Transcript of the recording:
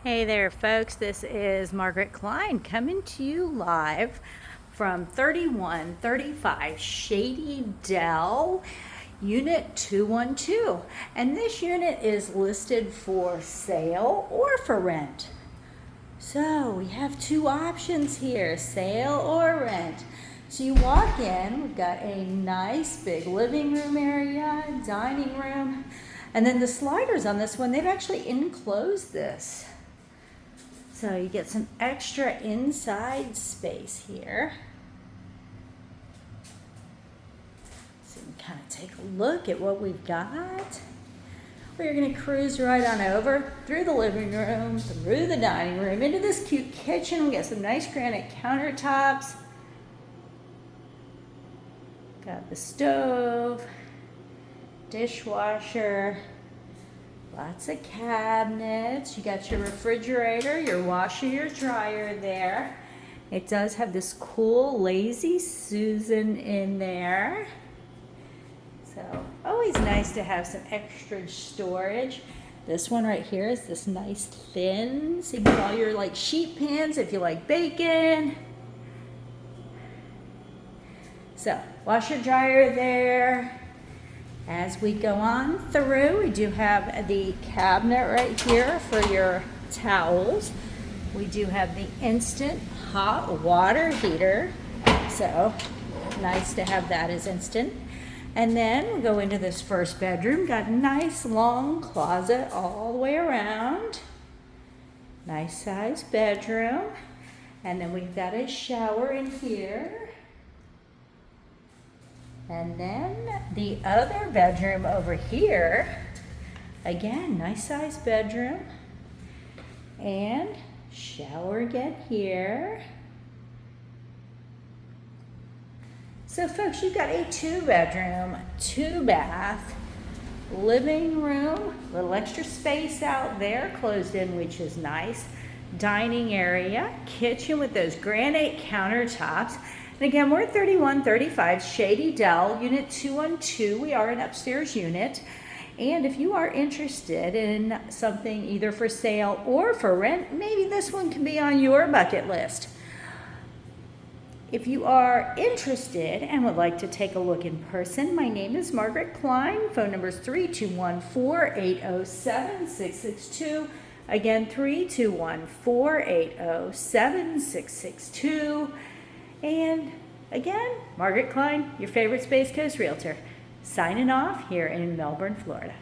Hey there, folks. This is Margaret Klein coming to you live from 3135 Shady Dell Unit 212. And this unit is listed for sale or for rent. So we have two options here, sale or rent. So you walk in, we've got a nice big living room area, dining room, and then the sliders on this one, they've actually enclosed this. So you get some extra inside space here. So you can kind of take a look at what we've got. We're going to cruise right on over through the living room, through the dining room, into this cute kitchen. We got some nice granite countertops. Got the stove, dishwasher. Lots of cabinets. You got your refrigerator, your washer, your dryer there. It does have this cool Lazy Susan in there. So always nice to have some extra storage. This one right here is this nice thin, so you can put all your like sheet pans if you like bacon. So washer, dryer there. As we go on through, we do have the cabinet right here for your towels. We do have the instant hot water heater. So nice to have that as instant. And then we go into this first bedroom. Got a nice long closet all the way around. Nice size bedroom. And then we've got a shower in here. And then the other bedroom over here, again, nice size bedroom, and shower again here. So folks, you've got a 2-bedroom, 2-bath, living room, a little extra space out there, closed in, which is nice, dining area, kitchen with those granite countertops. And again, we're at 3135 Shady Dell, Unit 212. We are an upstairs unit. And if you are interested in something either for sale or for rent, maybe this one can be on your bucket list. If you are interested and would like to take a look in person, my name is Margaret Klein. Phone number is 321-480-7662. Again, 321-480-7662. And again, Margaret Klein, your favorite Space Coast Realtor, signing off here in Melbourne, Florida.